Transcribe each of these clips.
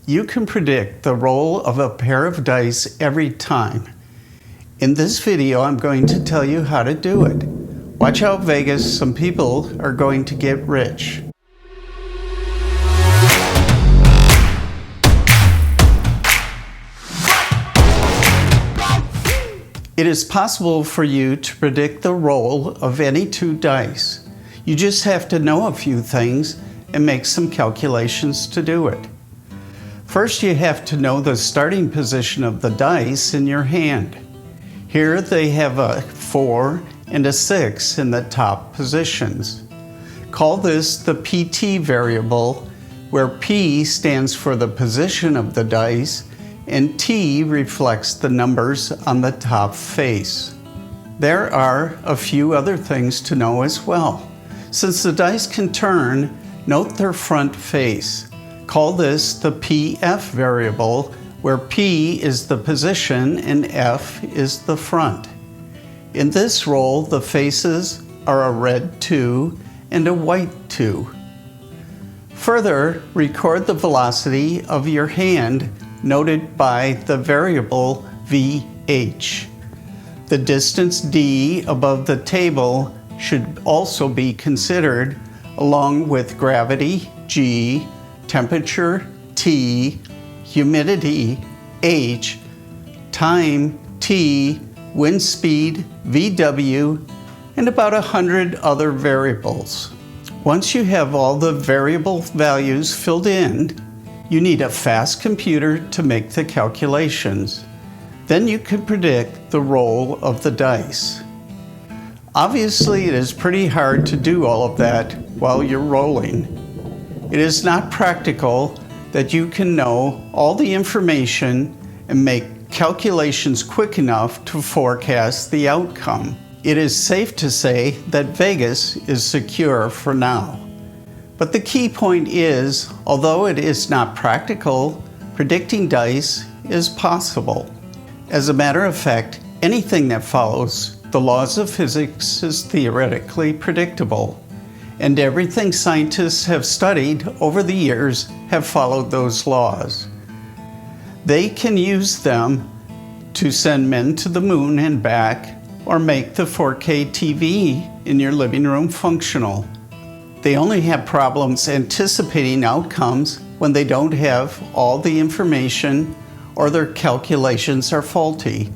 You can predict the roll of a pair of dice every time. In this video, I'm going to tell you how to do it. Watch out, Vegas, some people are going to get rich. It is possible for you to predict the roll of any two dice. You just have to know a few things and make some calculations to do it. First, you have to know the starting position of the dice in your hand. Here they have a 4 and a 6 in the top positions. Call this the PT variable, where P stands for the position of the dice and T reflects the numbers on the top face. There are a few other things to know as well. Since the dice can turn, note their front face. Call this the PF variable, where P is the position and F is the front. In this roll, the faces are a red 2 and a white 2. Further, record the velocity of your hand, noted by the variable VH. The distance D above the table should also be considered, along with gravity G, temperature T, humidity H, time T, wind speed VW, and about 100 other variables. Once you have all the variable values filled in, you need a fast computer to make the calculations. Then you can predict the roll of the dice. Obviously, it is pretty hard to do all of that while you're rolling. It is not practical that you can know all the information and make calculations quick enough to forecast the outcome. It is safe to say that Vegas is secure for now. But the key point is, although it is not practical, predicting dice is possible. As a matter of fact, anything that follows the laws of physics is theoretically predictable, and everything scientists have studied over the years have followed those laws. They can use them to send men to the moon and back, or make the 4K TV in your living room functional. They only have problems anticipating outcomes when they don't have all the information or their calculations are faulty.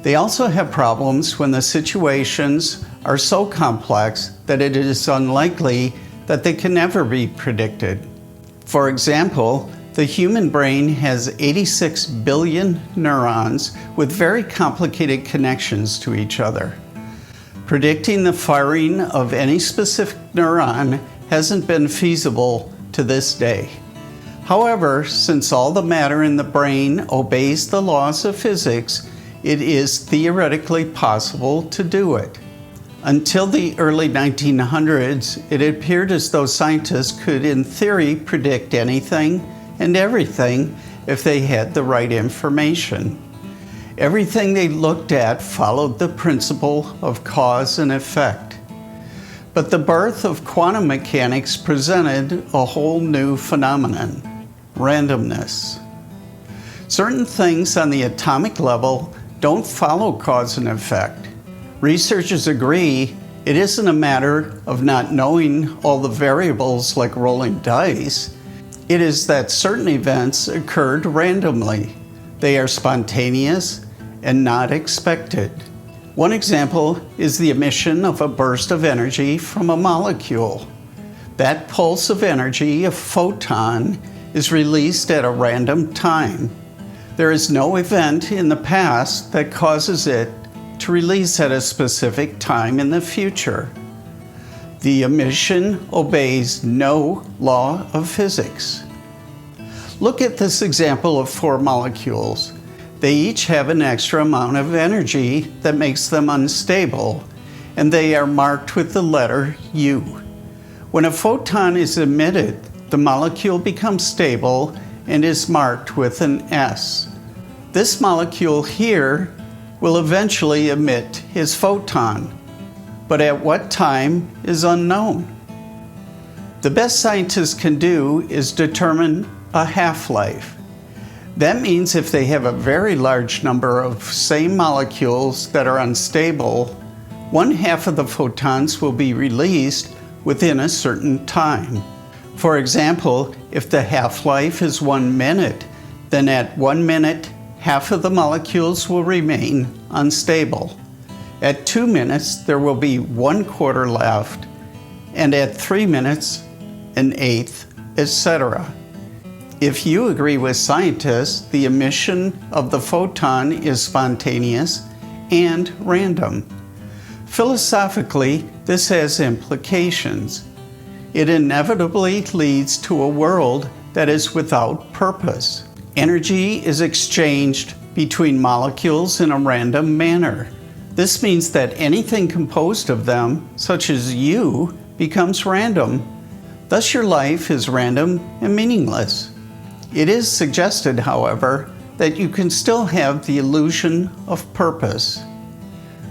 They also have problems when the situations are so complex that it is unlikely that they can ever be predicted. For example, the human brain has 86 billion neurons with very complicated connections to each other. Predicting the firing of any specific neuron hasn't been feasible to this day. However, since all the matter in the brain obeys the laws of physics, it is theoretically possible to do it. Until the early 1900s, it appeared as though scientists could, in theory, predict anything and everything if they had the right information. Everything they looked at followed the principle of cause and effect. But the birth of quantum mechanics presented a whole new phenomenon: randomness. Certain things on the atomic level don't follow cause and effect. Researchers agree it isn't a matter of not knowing all the variables like rolling dice. It is that certain events occurred randomly. They are spontaneous and not expected. One example is the emission of a burst of energy from a molecule. That pulse of energy, a photon, is released at a random time. There is no event in the past that causes it to release at a specific time in the future. The emission obeys no law of physics. Look at this example of 4 molecules. They each have an extra amount of energy that makes them unstable, and they are marked with the letter U. When a photon is emitted, the molecule becomes stable and is marked with an S. This molecule here will eventually emit his photon, but at what time is unknown. The best scientists can do is determine a half-life. That means if they have a very large number of same molecules that are unstable, one half of the photons will be released within a certain time. For example, if the half-life is 1 minute, then at 1 minute, half of the molecules will remain unstable. At 2 minutes, there will be 1/4 left, and at 3 minutes, 1/8, etc. If you agree with scientists, the emission of the photon is spontaneous and random. Philosophically, this has implications. It inevitably leads to a world that is without purpose. Energy is exchanged between molecules in a random manner. This means that anything composed of them, such as you, becomes random. Thus, your life is random and meaningless. It is suggested, however, that you can still have the illusion of purpose.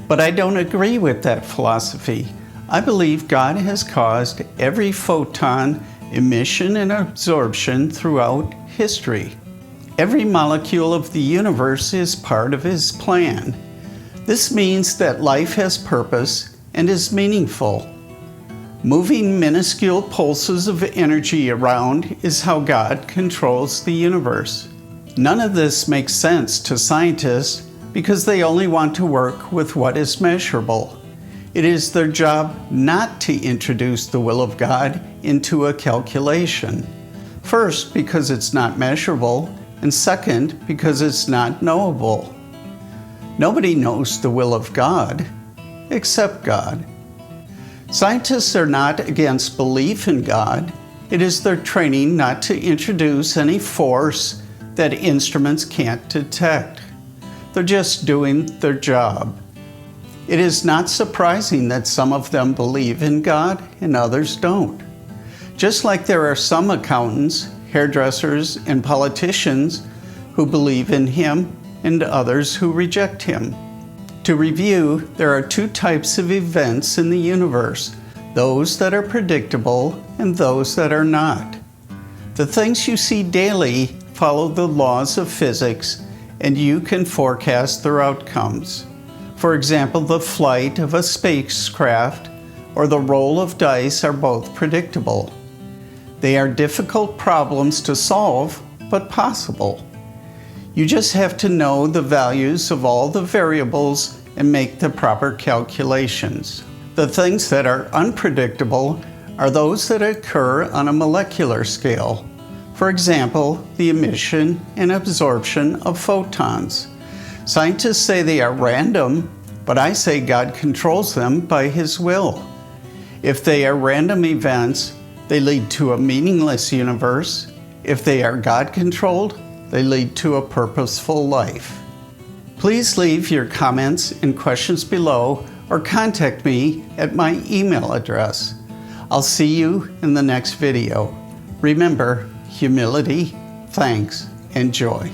But I don't agree with that philosophy. I believe God has caused every photon emission and absorption throughout history. Every molecule of the universe is part of His plan. This means that life has purpose and is meaningful. Moving minuscule pulses of energy around is how God controls the universe. None of this makes sense to scientists because they only want to work with what is measurable. It is their job not to introduce the will of God into a calculation. First, because it's not measurable, and second, because it's not knowable. Nobody knows the will of God except God. Scientists are not against belief in God. It is their training not to introduce any force that instruments can't detect. They're just doing their job. It is not surprising that some of them believe in God and others don't. Just like there are some accountants, hairdressers, and politicians who believe in Him and others who reject Him. To review, there are two types of events in the universe, those that are predictable and those that are not. The things you see daily follow the laws of physics, and you can forecast their outcomes. For example, the flight of a spacecraft or the roll of dice are both predictable. They are difficult problems to solve, but possible. You just have to know the values of all the variables and make the proper calculations. The things that are unpredictable are those that occur on a molecular scale. For example, the emission and absorption of photons. Scientists say they are random, but I say God controls them by His will. If they are random events, they lead to a meaningless universe. If they are God-controlled, they lead to a purposeful life. Please leave your comments and questions below or contact me at my email address. I'll see you in the next video. Remember, humility, thanks, and joy.